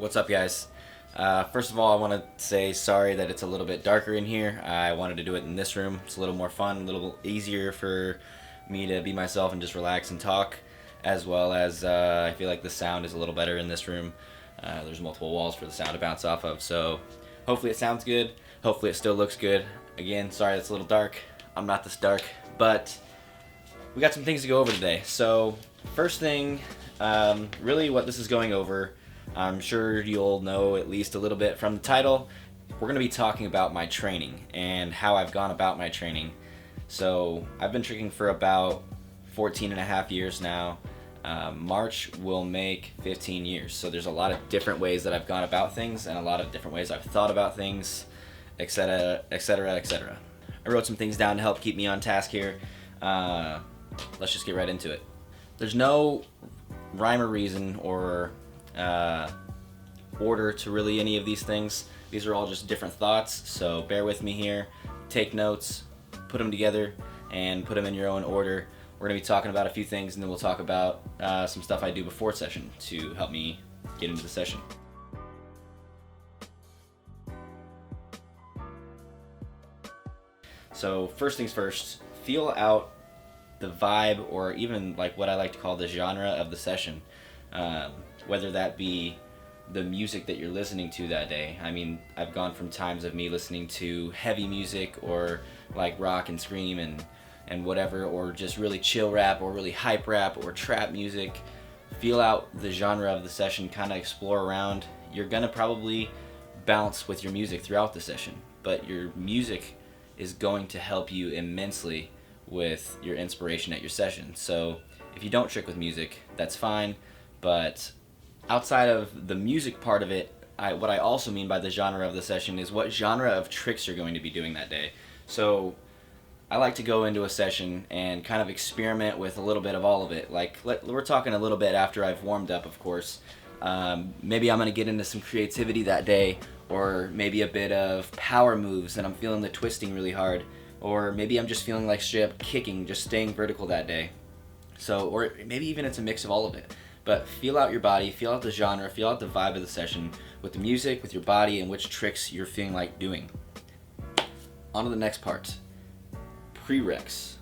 What's up, guys? First of all, I want to say sorry that it's a little bit darker in here. I wanted to do it in this room. It's a little more fun, a little easier for me to be myself and just relax and talk, as well as I feel like the sound is a little better in this room. There's multiple walls for the sound to bounce off of, so hopefully it sounds good. Hopefully it still looks good. Again, sorry it's a little dark. I'm not this dark, but we got some things to go over today. So first thing, really what this is going over, I'm sure you'll know at least a little bit from the title. We're going to be talking about my training and how I've gone about my training. So I've been tricking for about 14 and a half years now. March will make 15 years. So there's a lot of different ways that I've gone about things and a lot of different ways I've thought about things, etc., etc., etc. I wrote some things down to help keep me on task here. Let's just get right into it. There's no rhyme or reason or order to really any of these things. These are all just different thoughts, so bear with me here. Take notes, put them together, and put them in your own order. We're going to be talking about a few things, and then we'll talk about some stuff I do before session to help me get into the session. So first things first, feel out the vibe, or even like what I like to call the genre of the session. Whether that be the music that you're listening to that day. I mean, I've gone from times of me listening to heavy music or like rock and scream and whatever, or just really chill rap or really hype rap or trap music. Feel out the genre of the session, kind of explore around. You're gonna probably bounce with your music throughout the session, but your music is going to help you immensely with your inspiration at your session. So if you don't trick with music, that's fine, but outside of the music part of it, what I also mean by the genre of the session is what genre of tricks you're going to be doing that day. So I like to go into a session and kind of experiment with a little bit of all of it. Like we're talking a little bit after I've warmed up, of course. Maybe I'm going to get into some creativity that day, or maybe a bit of power moves and I'm feeling the twisting really hard, or maybe I'm just feeling like straight up kicking, just staying vertical that day. So, or maybe even it's a mix of all of it. But feel out your body, feel out the genre, feel out the vibe of the session with the music, with your body, and which tricks you're feeling like doing. On to the next part. Prereqs.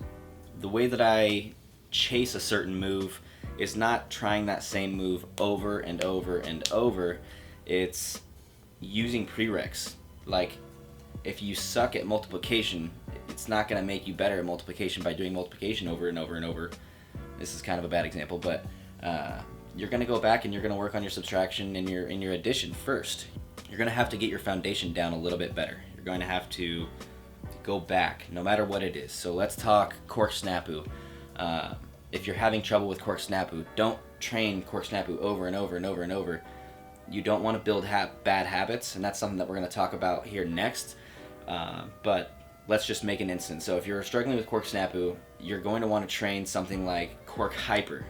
The way that I chase a certain move is not trying that same move over and over and over. It's using prereqs. Like, if you suck at multiplication, it's not going to make you better at multiplication by doing multiplication over and over and over. This is kind of a bad example, but you're going to go back and you're going to work on your subtraction and your addition first. You're going to have to get your foundation down a little bit better. You're going to have to go back, no matter what it is. So let's talk cork snapu. If you're having trouble with cork snapu, don't train cork snapu over and over and over and over. You don't want to build bad habits, and that's something that we're going to talk about here next. But let's just make an instance. So if you're struggling with cork snapu, you're going to want to train something like cork hyper.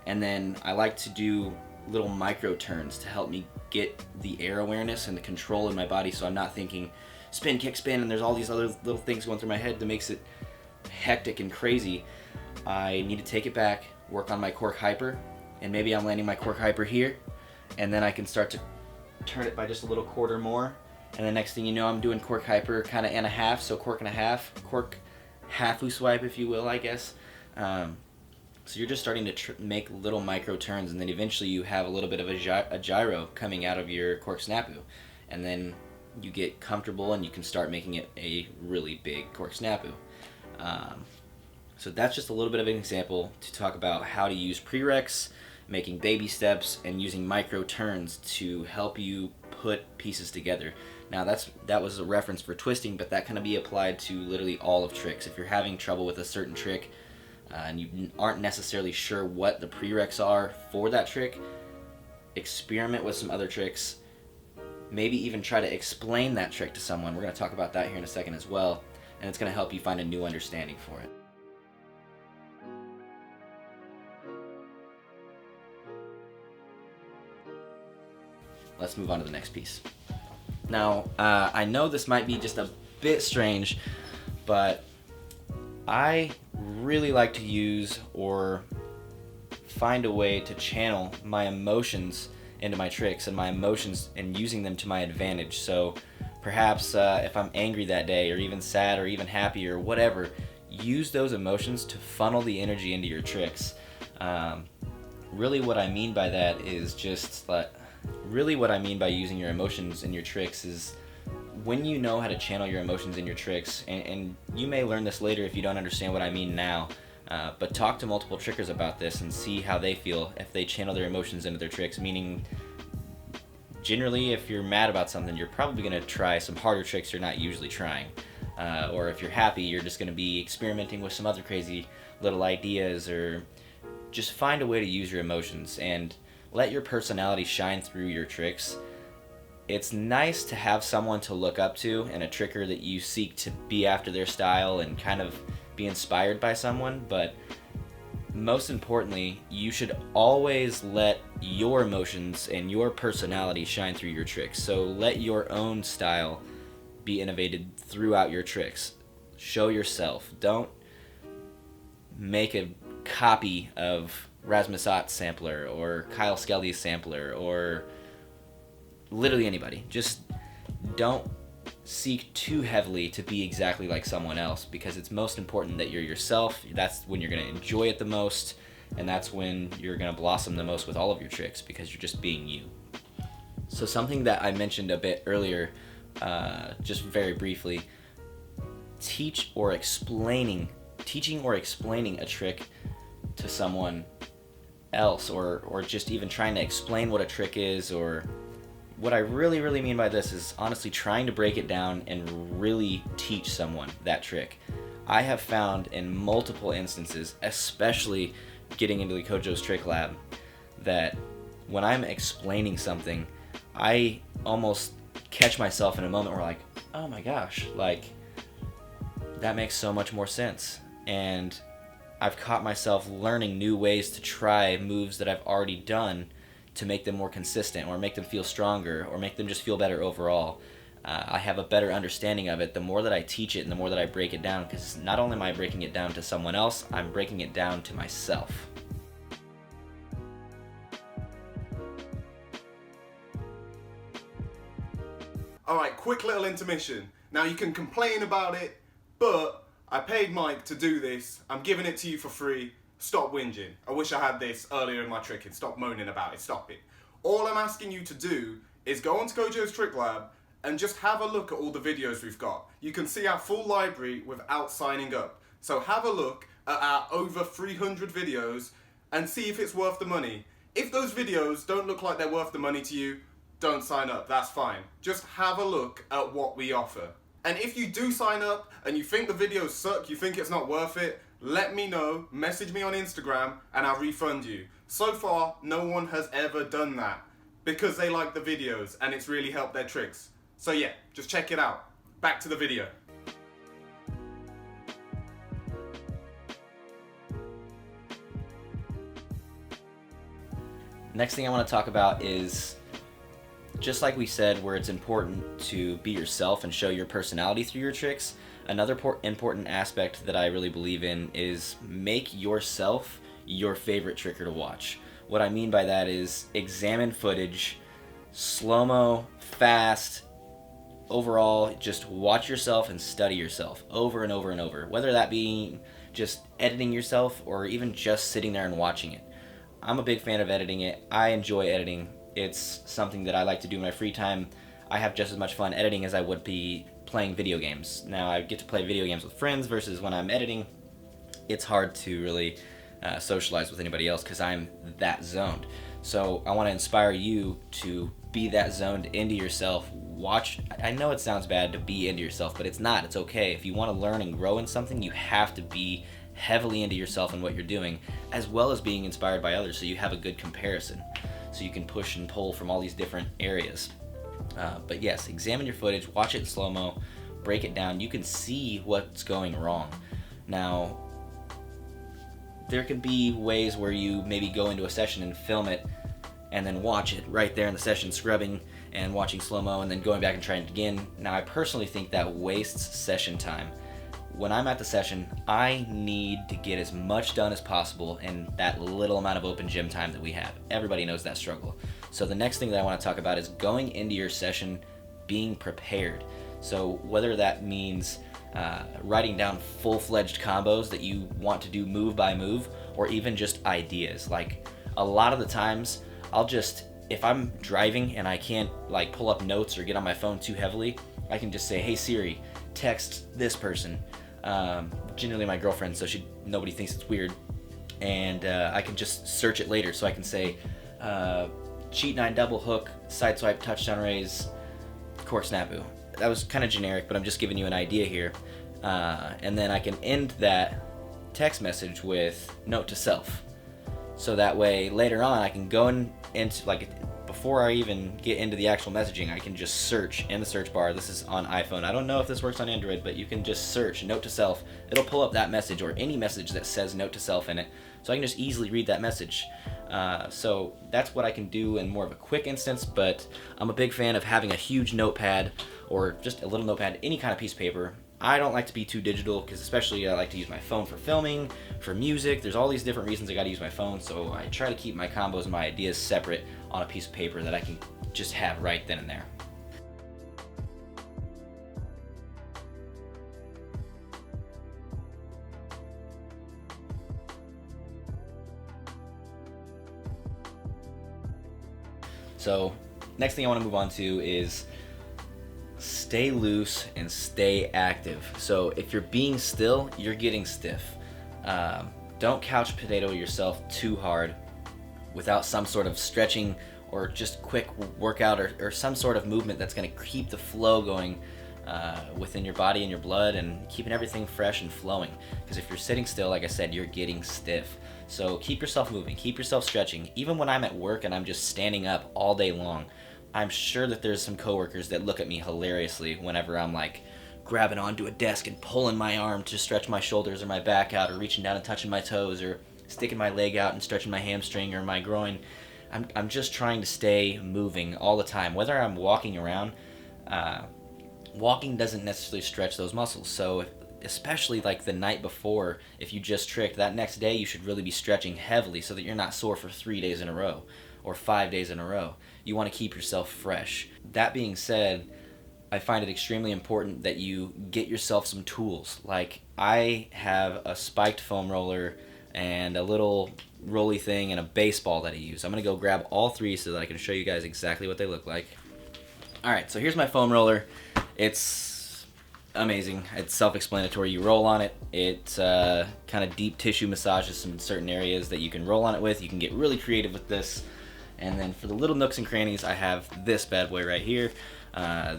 And then I like to do little micro turns to help me get the air awareness and the control in my body, so I'm not thinking spin, kick, spin, and there's all these other little things going through my head that makes it hectic and crazy. I need to take it back, work on my cork hyper, and maybe I'm landing my cork hyper here, and then I can start to turn it by just a little quarter more, and the next thing you know, I'm doing cork hyper kind of and a half, so cork and a half, cork half-oo swipe, if you will, I guess. So you're just starting to make little micro turns, and then eventually you have a little bit of a gyro coming out of your cork snapu, and then you get comfortable and you can start making it a really big cork snapu. So that's just a little bit of an example to talk about how to use prereqs, making baby steps, and using micro turns to help you put pieces together. Now that was a reference for twisting, but that can be applied to literally all of tricks. If you're having trouble with a certain trick and you aren't necessarily sure what the prereqs are for that trick, experiment with some other tricks. Maybe even try to explain that trick to someone. We're going to talk about that here in a second as well, and it's going to help you find a new understanding for it. Let's move on to the next piece. Now, I know this might be just a bit strange, but I really like to use or find a way to channel my emotions into my tricks and my emotions and using them to my advantage. So perhaps if I'm angry that day, or even sad, or even happy, or whatever, use those emotions to funnel the energy into your tricks. Really what I mean by that is really what I mean by using your emotions in your tricks is when you know how to channel your emotions in your tricks, and you may learn this later if you don't understand what I mean now, but talk to multiple trickers about this and see how they feel if they channel their emotions into their tricks, meaning generally if you're mad about something, you're probably going to try some harder tricks you're not usually trying. Or if you're happy, you're just going to be experimenting with some other crazy little ideas, or just find a way to use your emotions and let your personality shine through your tricks. It's nice to have someone to look up to and a tricker that you seek to be after their style and kind of be inspired by someone, but most importantly, you should always let your emotions and your personality shine through your tricks. So let your own style be innovated throughout your tricks. Show yourself. Don't make a copy of Rasmus Ott's sampler or Kyle Skelly's sampler or literally anybody. Just don't seek too heavily to be exactly like someone else, because it's most important that you're yourself. That's when you're going to enjoy it the most, and that's when you're going to blossom the most with all of your tricks, because you're just being you. So something that I mentioned a bit earlier, just very briefly, teaching or explaining a trick to someone else, or just even trying to explain what a trick is, or what I really mean by this is honestly trying to break it down and really teach someone that trick. I have found in multiple instances, especially getting into the Kojos Trick Lab, that when I'm explaining something, I almost catch myself in a moment where like, oh my gosh, like that makes so much more sense. And I've caught myself learning new ways to try moves that I've already done to make them more consistent, or make them feel stronger, or make them just feel better overall. I have a better understanding of it the more that I teach it and the more that I break it down, because not only am I breaking it down to someone else, I'm breaking it down to myself. Alright, quick little intermission. Now you can complain about it, but I paid Mike to do this. I'm giving it to you for free. Stop whinging. I wish I had this earlier in my tricking. Stop moaning about it. Stop it. All I'm asking you to do is go onto Kojos Trick Lab and just have a look at all the videos we've got. You can see our full library without signing up. So have a look at our over 300 videos and see if it's worth the money. If those videos don't look like they're worth the money to you, don't sign up. That's fine. Just have a look at what we offer. And if you do sign up and you think the videos suck, you think it's not worth it, let me know, message me on Instagram, and I'll refund you. So far, no one has ever done that, because they like the videos and it's really helped their tricks. So yeah, just check it out. Back to the video. Next thing I want to talk about is, just like we said, where it's important to be yourself and show your personality through your tricks, another important aspect that I really believe in is make yourself your favorite tricker to watch. What I mean by that is examine footage, slow-mo, fast, overall, just watch yourself and study yourself over and over and over, whether that be just editing yourself or even just sitting there and watching it. I'm a big fan of editing it. I enjoy editing. It's something that I like to do in my free time. I have just as much fun editing as I would be playing video games. Now, I get to play video games with friends versus when I'm editing, it's hard to really socialize with anybody else because I'm that zoned. So I want to inspire you to be that zoned into yourself. Watch. I know it sounds bad to be into yourself, but it's not. It's okay. If you want to learn and grow in something, you have to be heavily into yourself and what you're doing, as well as being inspired by others, so you have a good comparison, so you can push and pull from all these different areas. But yes, examine your footage, watch it in slow-mo, break it down. You can see what's going wrong. Now, there can be ways where you maybe go into a session and film it and then watch it right there in the session, scrubbing and watching slow-mo and then going back and trying it again. Now, I personally think that wastes session time. when I'm at the session, I need to get as much done as possible in that little amount of open gym time that we have. Everybody knows that struggle. So the next thing that I want to talk about is going into your session being prepared. So whether that means writing down full-fledged combos that you want to do move by move, or even just ideas. Like a lot of the times, if I'm driving and I can't like pull up notes or get on my phone too heavily, I can just say, hey Siri, text this person. Generally my girlfriend, so nobody thinks it's weird. And I can just search it later. So I can say, cheat 9 double hook, side swipe, touchdown raise, core snapu. That was kind of generic, but I'm just giving you an idea here. And then I can end that text message with note to self. So that way later on I can go into, like, before I even get into the actual messaging, I can just search in the search bar. This is on iPhone. I don't know if this works on Android, but you can just search note to self. It'll pull up that message or any message that says note to self in it. So I can just easily read that message. So that's what I can do in more of a quick instance, but I'm a big fan of having a huge notepad or just a little notepad, any kind of piece of paper. I don't like to be too digital because especially I like to use my phone for filming, for music. There's all these different reasons I got to use my phone, so I try to keep my combos and my ideas separate on a piece of paper that I can just have right then and there. So next thing I want to move on to is stay loose and stay active. So if you're being still, you're getting stiff. Don't couch potato yourself too hard without some sort of stretching or just quick workout or some sort of movement that's going to keep the flow going within your body and your blood and keeping everything fresh and flowing. Because if you're sitting still, like I said, you're getting stiff. So keep yourself moving, keep yourself stretching. Even when I'm at work and I'm just standing up all day long, I'm sure that there's some coworkers that look at me hilariously whenever I'm like grabbing onto a desk and pulling my arm to stretch my shoulders or my back out, or reaching down and touching my toes, or sticking my leg out and stretching my hamstring or my groin. I'm just trying to stay moving all the time. Whether I'm walking around, walking doesn't necessarily stretch those muscles. So especially like the night before, if you just tricked, that next day you should really be stretching heavily so that you're not sore for 3 days in a row or 5 days in a row. You want to keep yourself fresh. That being said, I find it extremely important that you get yourself some tools. Like I have a spiked foam roller and a little rolly thing and a baseball that I use. I'm going to go grab all three so that I can show you guys exactly what they look like. Alright, so here's my foam roller. It's amazing. It's self-explanatory. You roll on it. It kind of deep tissue massages some certain areas that you can roll on it with. You can get really creative with this. And then for the little nooks and crannies, I have this bad boy right here.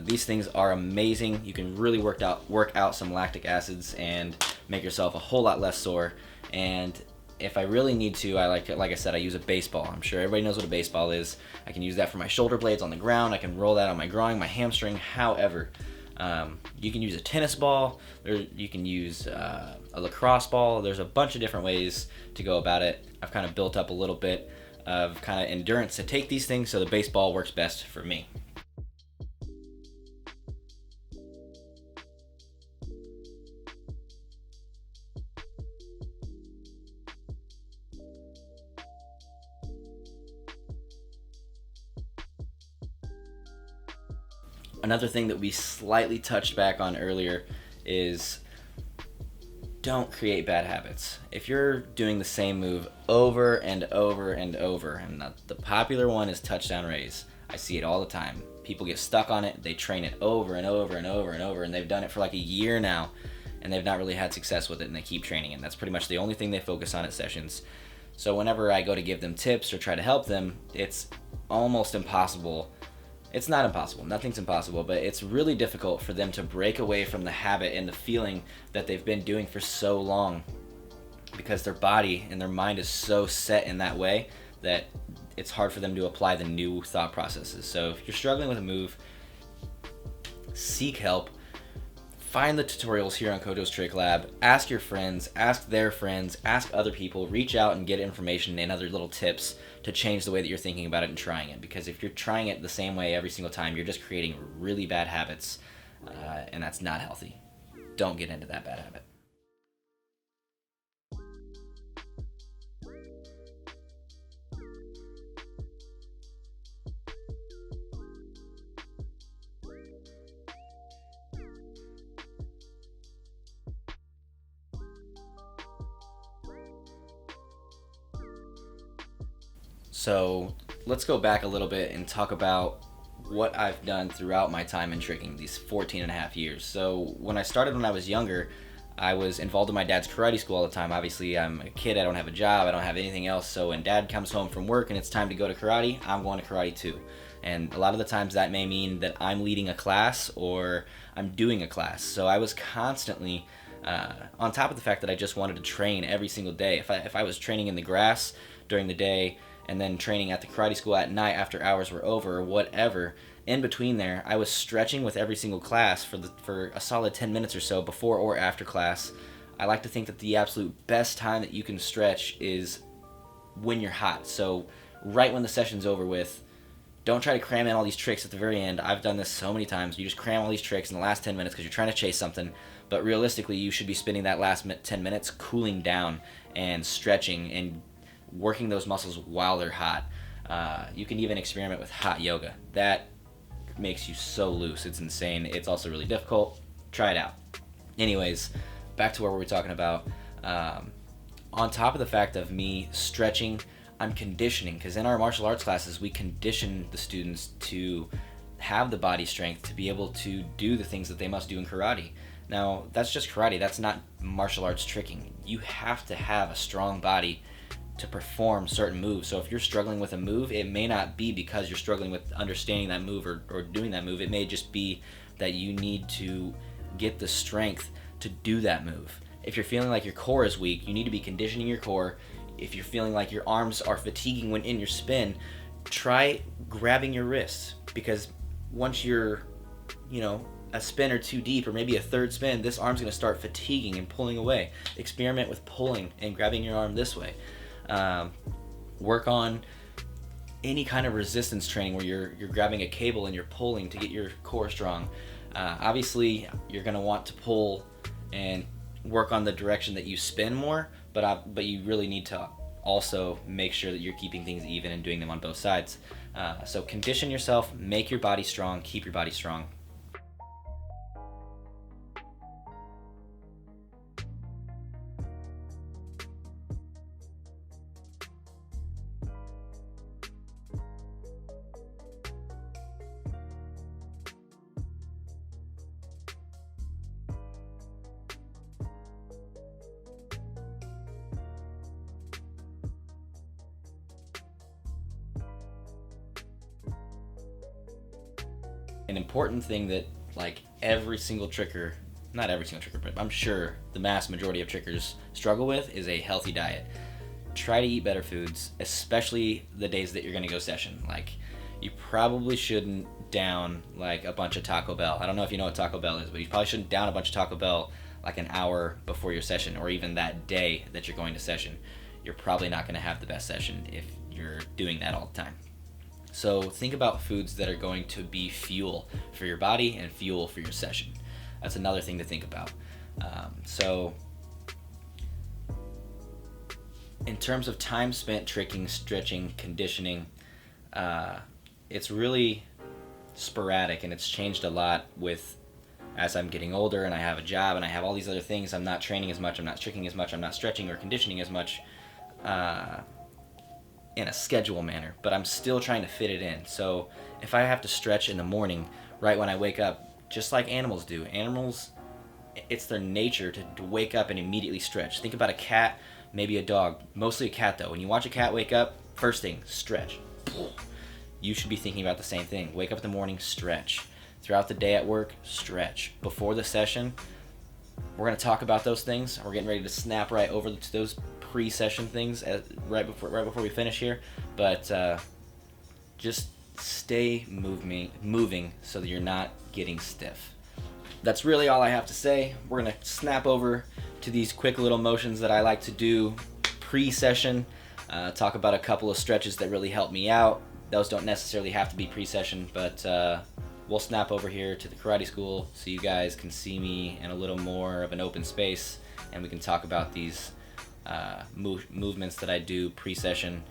These things are amazing. You can really work out some lactic acids and make yourself a whole lot less sore. And if I really need to, like I said, I use a baseball. I'm sure everybody knows what a baseball is. I can use that for my shoulder blades on the ground. I can roll that on my groin, my hamstring, however. You can use a tennis ball. You can use a lacrosse ball. There's a bunch of different ways to go about it. I've kind of built up a little bit of kind of endurance to take these things, so the baseball works best for me. Another thing that we slightly touched back on earlier is don't create bad habits. If you're doing the same move over and over and over, and the popular one is touchdown raise. I see it all the time. People get stuck on it, they train it over and over and over and over, and they've done it for like a year now, and they've not really had success with it, and they keep training it. And that's pretty much the only thing they focus on at sessions. So whenever I go to give them tips or try to help them, it's almost impossible. It's not impossible, nothing's impossible, but it's really difficult for them to break away from the habit and the feeling that they've been doing for so long, because their body and their mind is so set in that way that it's hard for them to apply the new thought processes. So if you're struggling with a move, seek help. Find the tutorials here on Kojos Trick Lab. Ask your friends, ask their friends, ask other people, reach out and get information and other little tips to change the way that you're thinking about it and trying it. Because if you're trying it the same way every single time, you're just creating really bad habits, and that's not healthy. Don't get into that bad habit. So let's go back a little bit and talk about what I've done throughout my time in tricking, these 14 and a half years. So when I started when I was younger, I was involved in my dad's karate school all the time. Obviously, I'm a kid, I don't have a job, I don't have anything else. So when dad comes home from work and it's time to go to karate, I'm going to karate too. And a lot of the times that may mean that I'm leading a class or I'm doing a class. So I was constantly on top of the fact that I just wanted to train every single day. If I was training in the grass during the day and then training at the karate school at night after hours were over or whatever, in between there, I was stretching with every single class for a solid 10 minutes or so before or after class. I like to think that the absolute best time that you can stretch is when you're hot. So right when the session's over with, don't try to cram in all these tricks at the very end. I've done this so many times. You just cram all these tricks in the last 10 minutes because you're trying to chase something. But realistically, you should be spending that last 10 minutes cooling down and stretching and working those muscles while they're hot. You can even experiment with hot yoga. That makes you so loose. It's insane. It's also really difficult. Try it out. Anyways, back to what we were talking about. On top of the fact of me stretching, I'm conditioning, because in our martial arts classes, we condition the students to have the body strength to be able to do the things that they must do in karate. Now, that's just karate. That's not martial arts tricking. You have to have a strong body to perform certain moves. So if you're struggling with a move, it may not be because you're struggling with understanding that move or doing that move. It may just be that you need to get the strength to do that move. If you're feeling like your core is weak, you need to be conditioning your core. If you're feeling like your arms are fatiguing when in your spin, try grabbing your wrists, because once you're, a spin or two deep, or maybe a third spin, this arm's going to start fatiguing and pulling away. Experiment with pulling and grabbing your arm this way. Work on any kind of resistance training where you're grabbing a cable and you're pulling to get your core strong. Obviously, you're going to want to pull and work on the direction that you spin more, but you really need to also make sure that you're keeping things even and doing them on both sides. So condition yourself, make your body strong, keep your body strong. An important thing that every single tricker, not every single tricker, but I'm sure the mass majority of trickers struggle with, is a healthy diet. Try to eat better foods, especially the days that you're going to go session. You probably shouldn't down a bunch of Taco Bell. I don't know if you know what Taco Bell is, but you probably shouldn't down a bunch of Taco Bell an hour before your session, or even that day that you're going to session. You're probably not going to have the best session if you're doing that all the time. So think about foods that are going to be fuel for your body and fuel for your session. That's another thing to think about. So in terms of time spent tricking, stretching, conditioning, it's really sporadic, and it's changed a lot as I'm getting older and I have a job and I have all these other things. I'm not training as much, I'm not tricking as much, I'm not stretching or conditioning as much in a schedule manner, but I'm still trying to fit it in. So if I have to stretch in the morning right when I wake up, just like animals do, it's their nature to wake up and immediately stretch. Think about a cat, maybe a dog, mostly a cat though. When you watch a cat wake up, first thing, stretch. You should be thinking about the same thing. Wake up in the morning, stretch. Throughout the day at work, stretch. Before the session, we're going to talk about those things. We're getting ready to snap right over to those pre-session things right before we finish here, but just stay moving so that you're not getting stiff. That's really all I have to say. We're gonna snap over to these quick little motions that I like to do pre-session, talk about a couple of stretches that really help me out. Those don't necessarily have to be pre-session, but we'll snap over here to the karate school so you guys can see me in a little more of an open space, and we can talk about these movements that I do pre-session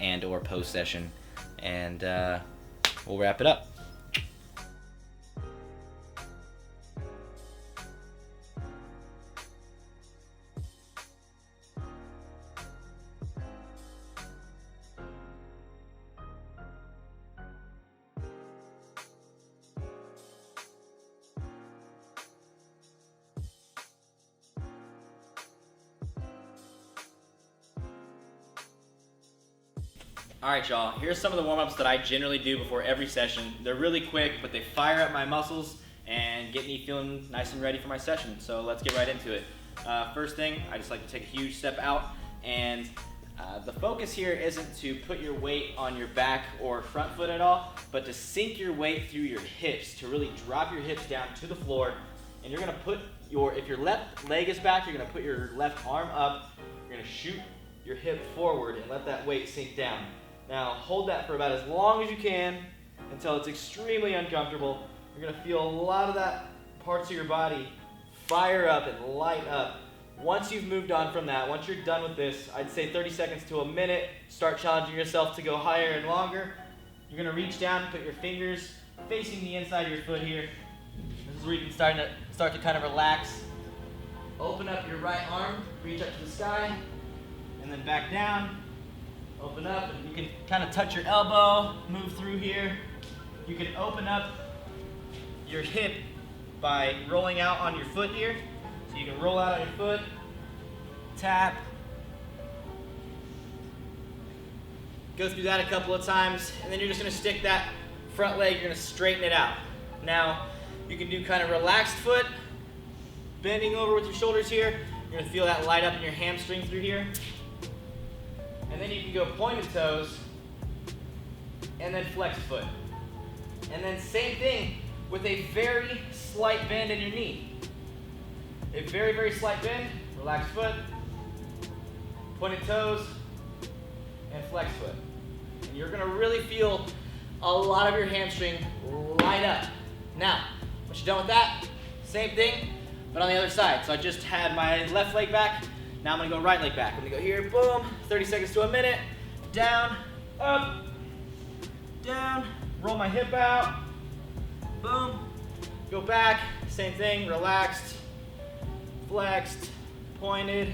and or post-session, and we'll wrap it up. All right, y'all, here's some of the warm-ups that I generally do before every session. They're really quick, but they fire up my muscles and get me feeling nice and ready for my session. So let's get right into it. First thing, I just like to take a huge step out, and the focus here isn't to put your weight on your back or front foot at all, but to sink your weight through your hips, to really drop your hips down to the floor. And you're gonna put if your left leg is back, you're gonna put your left arm up, you're gonna shoot your hip forward and let that weight sink down. Now hold that for about as long as you can until it's extremely uncomfortable. You're gonna feel a lot of that parts of your body fire up and light up. Once you've moved on from that, once you're done with this, I'd say 30 seconds to a minute, start challenging yourself to go higher and longer. You're gonna reach down, put your fingers facing the inside of your foot here. This is where you can start to kind of relax. Open up your right arm, reach up to the sky, and then back down. Open up, and you can kind of touch your elbow, move through here. You can open up your hip by rolling out on your foot here. So you can roll out on your foot, tap. Go through that a couple of times, and then you're just gonna stick that front leg, you're gonna straighten it out. Now, you can do kind of relaxed foot, bending over with your shoulders here. You're gonna feel that light up in your hamstring through here. And then you can go pointed toes, and then flex foot. And then same thing with a very slight bend in your knee. A very, very slight bend, relaxed foot, pointed toes, and flex foot. And you're gonna really feel a lot of your hamstring light up. Now, once you're done with that, same thing, but on the other side. So I just had my left leg back. Now I'm gonna go right leg back. I'm gonna go here, boom, 30 seconds to a minute, down, up, down, roll my hip out, boom, go back, same thing, relaxed, flexed, pointed,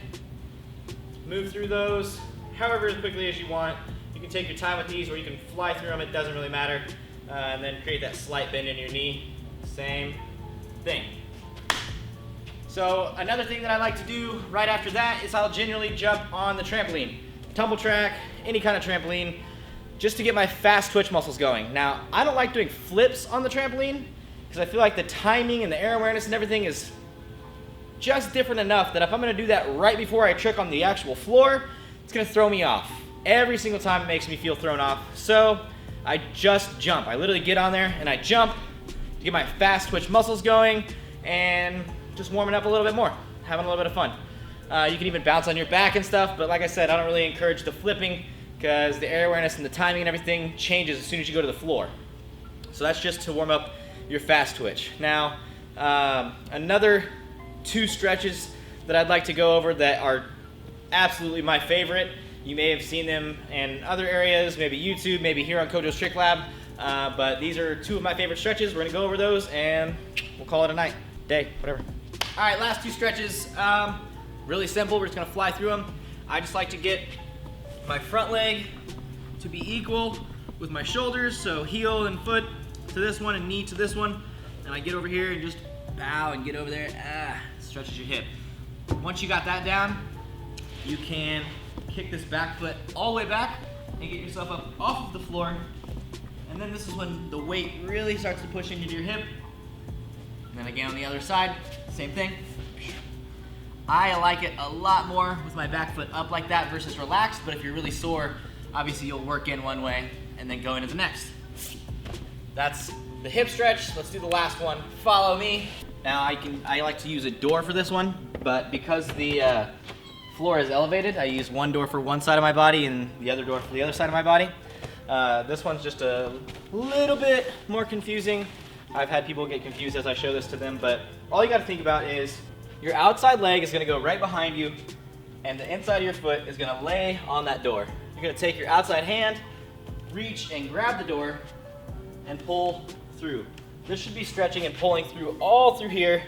move through those however quickly as you want. You can take your time with these or you can fly through them, it doesn't really matter. And then create that slight bend in your knee, same thing. So another thing that I like to do right after that is I'll generally jump on the trampoline, tumble track, any kind of trampoline, just to get my fast twitch muscles going. Now, I don't like doing flips on the trampoline because I feel like the timing and the air awareness and everything is just different enough that if I'm gonna do that right before I trick on the actual floor, it's gonna throw me off. Every single time it makes me feel thrown off. So I just jump. I literally get on there and I jump to get my fast twitch muscles going and just warming up a little bit more, having a little bit of fun. You can even bounce on your back and stuff, but like I said, I don't really encourage the flipping because the air awareness and the timing and everything changes as soon as you go to the floor. So that's just to warm up your fast twitch. Now, another 2 stretches that I'd like to go over that are absolutely my favorite. You may have seen them in other areas, maybe YouTube, maybe here on Kojos Trick Lab, but these are 2 of my favorite stretches. We're gonna go over those and we'll call it a night, day, whatever. All right, last 2 stretches, really simple, we're just gonna fly through them. I just like to get my front leg to be equal with my shoulders, so heel and foot to this one and knee to this one, and I get over here and just bow and get over there, stretches your hip. Once you got that down, you can kick this back foot all the way back and get yourself up off of the floor, and then this is when the weight really starts to push into your hip. And then again on the other side, same thing. I like it a lot more with my back foot up like that versus relaxed, but if you're really sore, obviously you'll work in one way and then go into the next. That's the hip stretch. Let's do the last one. Follow me. Now I like to use a door for this one, but because the floor is elevated, I use one door for one side of my body and the other door for the other side of my body. This one's just a little bit more confusing. I've had people get confused as I show this to them, but all you gotta think about is your outside leg is gonna go right behind you and the inside of your foot is gonna lay on that door. You're gonna take your outside hand, reach and grab the door and pull through. This should be stretching and pulling through all through here,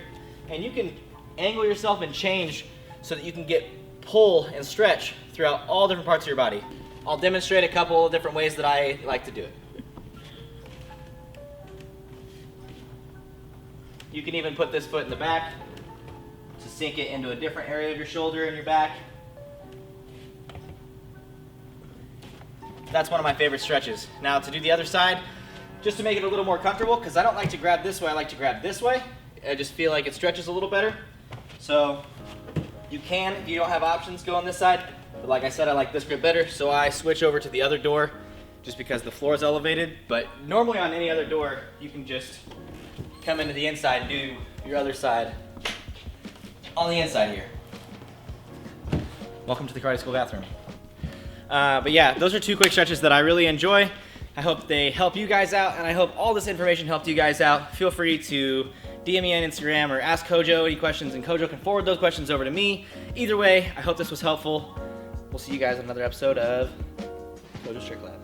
and you can angle yourself and change so that you can get pull and stretch throughout all different parts of your body. I'll demonstrate a couple of different ways that I like to do it. You can even put this foot in the back to sink it into a different area of your shoulder and your back. That's one of my favorite stretches. Now to do the other side, just to make it a little more comfortable, because I don't like to grab this way, I like to grab this way. I just feel like it stretches a little better. So you can, if you don't have options, go on this side. But like I said, I like this grip better, so I switch over to the other door just because the floor is elevated. But normally on any other door, you can just come into the inside and do your other side on the inside here. Welcome to the karate school bathroom. But yeah, those are 2 quick stretches that I really enjoy. I hope they help you guys out, and I hope all this information helped you guys out. Feel free to DM me on Instagram or ask Kojo any questions, and Kojo can forward those questions over to me. Either way, I hope this was helpful. We'll see you guys on another episode of Kojo's Trick Lab.